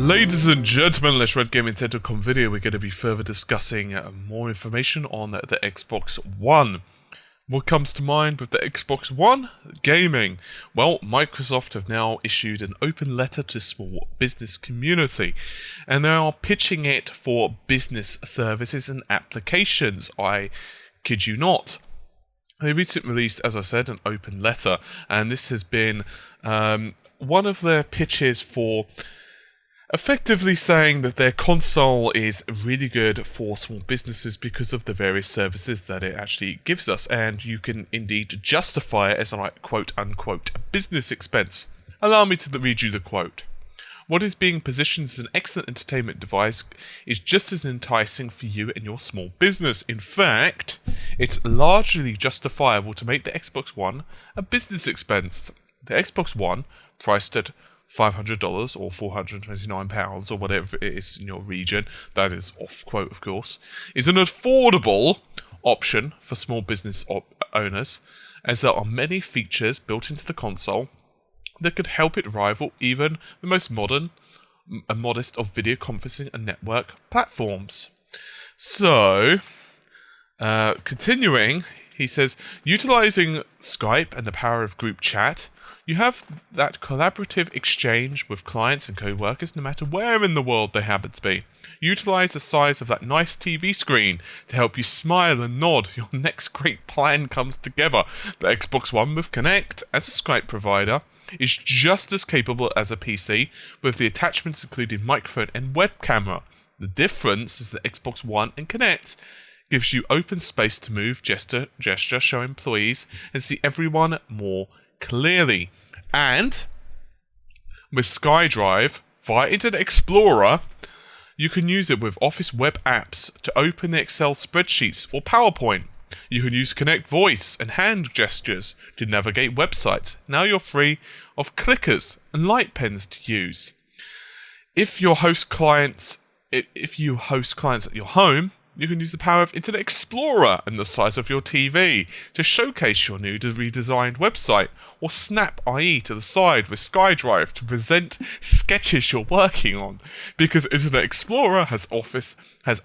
Ladies and gentlemen, let's Red Gaming Tentacle video. We're going to be further discussing more information on the Xbox One. What comes to mind with the Xbox One? Gaming. Well, Microsoft have now issued an open letter to small business community, and they are pitching it for business services and applications. I kid you not. They recently released, as I said, an open letter, and this has been one of their pitches for effectively saying that their console is really good for small businesses because of the various services that it actually gives us, and you can indeed justify it as a quote-unquote business expense. Allow me to read you the quote. What is being positioned as an excellent entertainment device is just as enticing for you and your small business. In fact, it's largely justifiable to make the Xbox One a business expense. The Xbox One, priced at $500 or £429 or whatever it is in your region, that is off quote of course, is an affordable option for small business owners, as there are many features built into the console that could help it rival even the most modern and modest of video conferencing and network platforms. So, continuing, he says, utilizing Skype and the power of group chat, you have that collaborative exchange with clients and co-workers no matter where in the world they happen to be. Utilize the size of that nice TV screen to help you smile and nod. Your next great plan comes together. The Xbox One with Kinect as a Skype provider is just as capable as a PC, with the attachments including microphone and web camera. The difference is that Xbox One and Kinect gives you open space to move, gesture, show employees, and see everyone more clearly. And with SkyDrive via Internet Explorer, you can use it with Office web apps to open Excel spreadsheets or PowerPoint. You can use Kinect voice and hand gestures to navigate websites. Now you're free of clickers and light pens to use. If you host clients at your home, you can use the power of Internet Explorer and the size of your TV to showcase your new redesigned website, or snap IE to the side with SkyDrive to present sketches you're working on. Because Internet Explorer has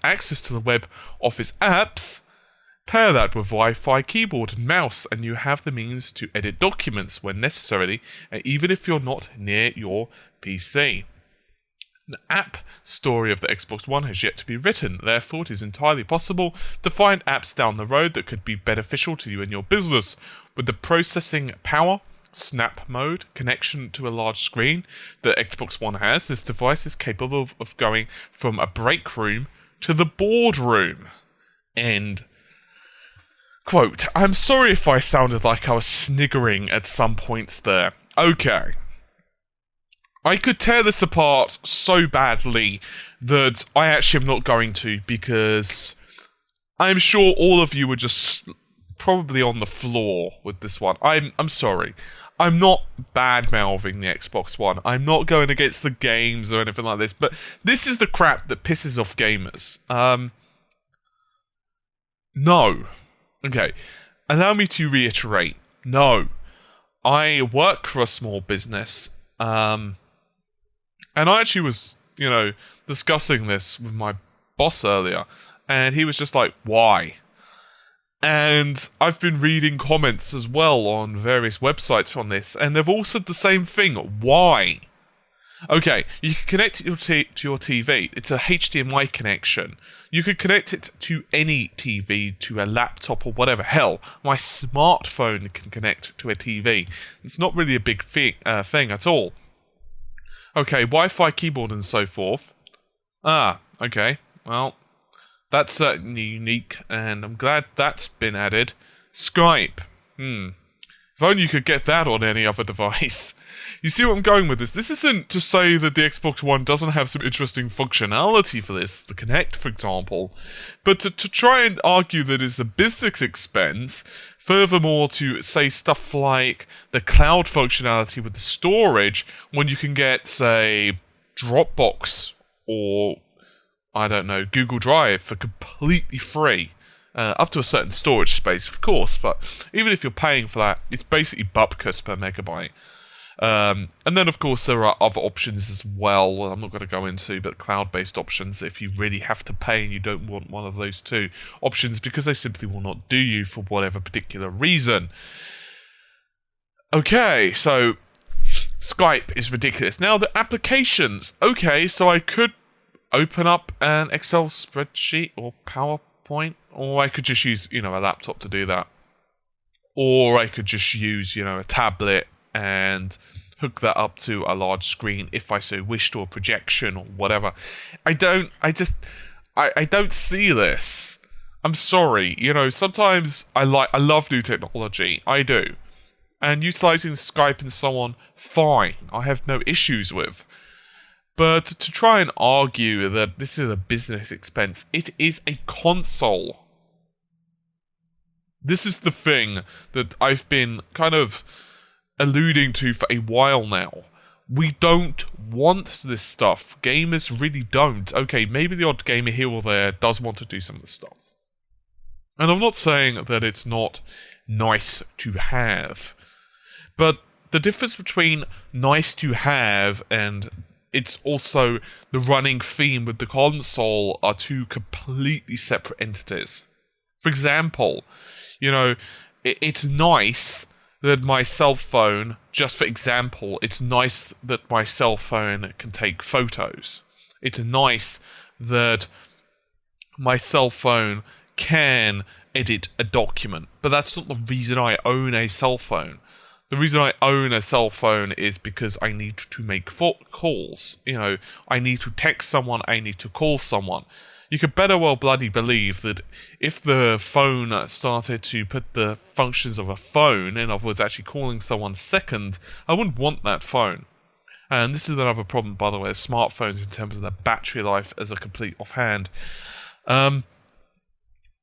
access to the web Office apps, pair that with Wi-Fi keyboard and mouse, and you have the means to edit documents when necessary, even if you're not near your PC. The app story of the Xbox One has yet to be written, therefore it is entirely possible to find apps down the road that could be beneficial to you and your business. With the processing power, snap mode, connection to a large screen that Xbox One has, this device is capable of going from a break room to the boardroom. End quote. I'm sorry if I sounded like I was sniggering at some points there. Okay. I could tear this apart so badly that I actually am not going to, because I'm sure all of you were just probably on the floor with this one. I'm sorry. I'm not bad-mouthing the Xbox One. I'm not going against the games or anything like this, but this is the crap that pisses off gamers. No. Okay. Allow me to reiterate. No. I work for a small business, and I actually was, discussing this with my boss earlier, and he was just like, why? And I've been reading comments as well on various websites on this, and they've all said the same thing. Why? Okay, you can connect it to your TV. It's a HDMI connection. You could connect it to any TV, to a laptop or whatever. Hell, my smartphone can connect to a TV. It's not really a big thing at all. Okay, Wi-Fi keyboard and so forth. Okay. Well, that's certainly unique, and I'm glad that's been added. Skype. If only you could get that on any other device. You see where I'm going with this? This isn't to say that the Xbox One doesn't have some interesting functionality for this, the Kinect, for example, but to try and argue that it's a business expense, furthermore to say stuff like the cloud functionality with the storage, when you can get, say, Dropbox or, I don't know, Google Drive for completely free. Up to a certain storage space, of course, but even if you're paying for that, it's basically bupkis per megabyte. And then, of course, there are other options as well. I'm not going to go into, but cloud-based options if you really have to pay and you don't want one of those two options because they simply will not do you for whatever particular reason. Okay, so Skype is ridiculous. Now, the applications. Okay, so I could open up an Excel spreadsheet or PowerPoint, or I could just use, a laptop to do that. Or I could just use, a tablet and hook that up to a large screen if I so wished, or a projection or whatever. I don't see this. I'm sorry. Sometimes I love new technology. I do. And utilizing Skype and so on, fine. I have no issues with. But to try and argue that this is a business expense, it is a console. This is the thing that I've been kind of alluding to for a while now. We don't want this stuff. Gamers really don't. Okay, maybe the odd gamer here or there does want to do some of this stuff. And I'm not saying that it's not nice to have. But the difference between nice to have and it's also the running theme with the console are two completely separate entities. For example, it's nice that my cell phone, just for example, it's nice that my cell phone can take photos. It's nice that my cell phone can edit a document. But that's not the reason I own a cell phone. The reason I own a cell phone is because I need to make calls. I need to text someone, I need to call someone. You could better well bloody believe that if the phone started to put the functions of a phone, in other words, actually calling someone second, I wouldn't want that phone. And this is another problem, by the way, smartphones in terms of their battery life as a complete offhand. I'm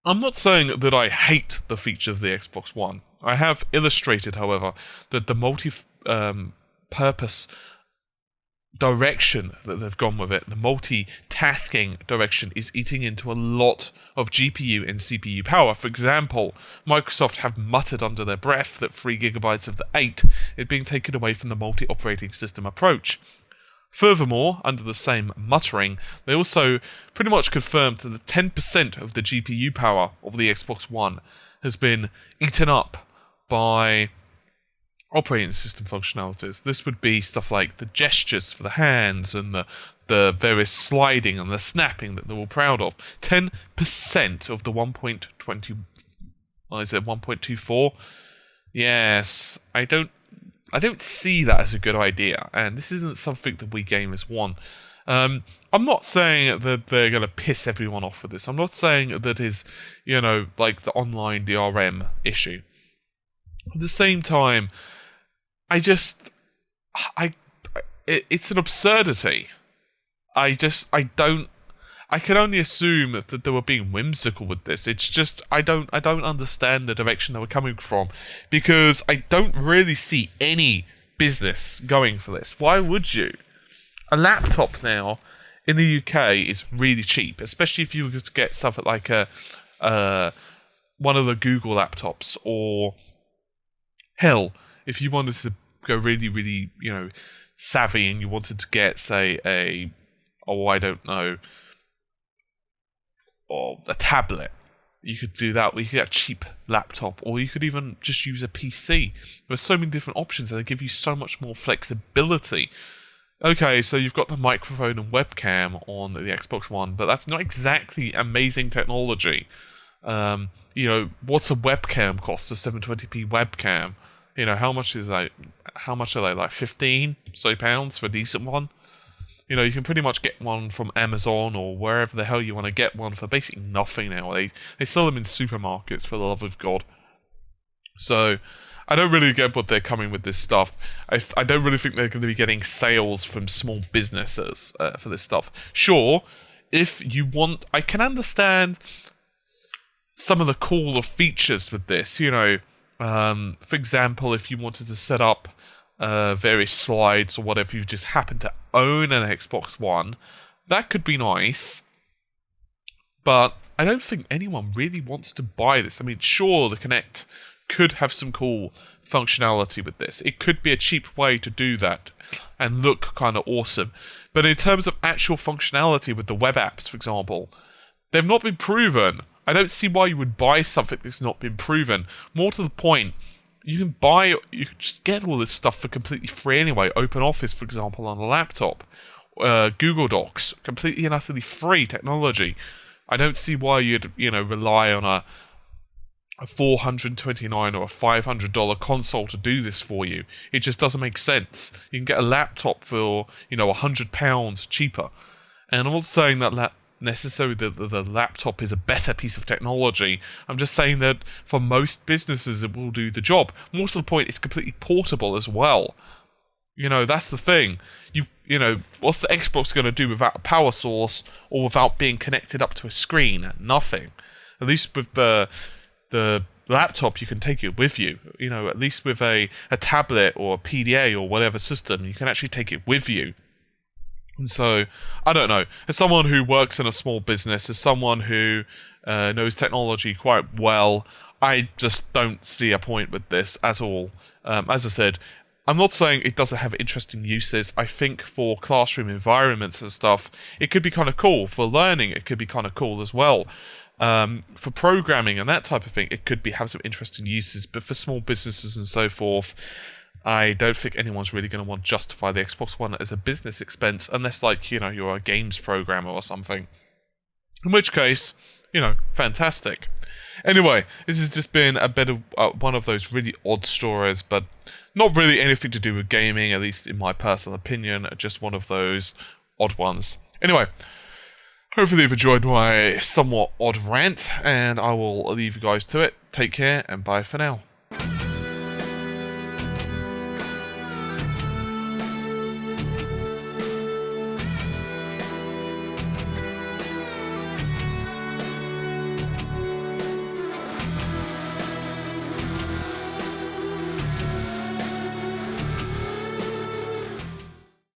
not saying that I hate the features of the Xbox One. I have illustrated, however, that the multi-purpose direction that they've gone with it, the multitasking direction, is eating into a lot of GPU and CPU power. For example, Microsoft have muttered under their breath that 3 GB of the 8 is being taken away from the multi-operating system approach. Furthermore, under the same muttering, they also pretty much confirmed that the 10% of the GPU power of the Xbox One has been eaten up by operating system functionalities. This would be stuff like the gestures for the hands and the various sliding and the snapping that they're all proud of. 10% of the 1.24? Yes, I don't see that as a good idea, and this isn't something that we gamers want. I'm not saying that they're going to piss everyone off with this. I'm not saying that is, like the online DRM issue. At the same time, it's an absurdity. I can only assume that they were being whimsical with this. It's just, I don't understand the direction they were coming from, because I don't really see any business going for this. Why would you? A laptop now in the UK is really cheap, especially if you were to get something like one of the Google laptops, or hell, if you wanted to go really, really, savvy and you wanted to get, say, a tablet. You could do that. You could get a cheap laptop, or you could even just use a PC. There's so many different options, and they give you so much more flexibility. Okay, so you've got the microphone and webcam on the Xbox One, but that's not exactly amazing technology. What's a webcam cost? A 720p webcam. How much is that? How much are they? Like £15 for a decent one? You can pretty much get one from Amazon or wherever the hell you want to get one for basically nothing now. They sell them in supermarkets, for the love of God. So I don't really get what they're coming with this stuff. I don't really think they're going to be getting sales from small businesses for this stuff. Sure, if you want, I can understand some of the cooler features with this. For example, if you wanted to set up various slides or whatever, you just happen to own an Xbox One, that could be nice. But I don't think anyone really wants to buy this. I mean, sure, the Kinect could have some cool functionality with this. It could be a cheap way to do that and look kind of awesome. But in terms of actual functionality with the web apps, for example, they've not been proven. I don't see why you would buy something that's not been proven. More to the point, you can just get all this stuff for completely free anyway. OpenOffice, for example, on a laptop. Google Docs, completely and utterly free technology. I don't see why you'd, rely on a $429 or a $500 console to do this for you. It just doesn't make sense. You can get a laptop for, £100 cheaper. And I'm not saying that necessarily the laptop is a better piece of technology. I'm just saying that for most businesses it will do the job. More to the point, it's completely portable as well. That's the thing. What's the Xbox going to do without a power source or without being connected up to a screen? Nothing. At least with the laptop, you can take it with you. At least with a tablet or a PDA or whatever system, you can actually take it with you. And so, I don't know. As someone who works in a small business, as someone who knows technology quite well, I just don't see a point with this at all. As I said, I'm not saying it doesn't have interesting uses. I think for classroom environments and stuff, it could be kind of cool. For learning, it could be kind of cool as well. For programming and that type of thing, it could have some interesting uses. But for small businesses and so forth, I don't think anyone's really going to want to justify the Xbox One as a business expense, unless, you're a games programmer or something. In which case, fantastic. Anyway, this has just been a bit of one of those really odd stories, but not really anything to do with gaming, at least in my personal opinion, just one of those odd ones. Anyway, hopefully you've enjoyed my somewhat odd rant, and I will leave you guys to it. Take care, and bye for now.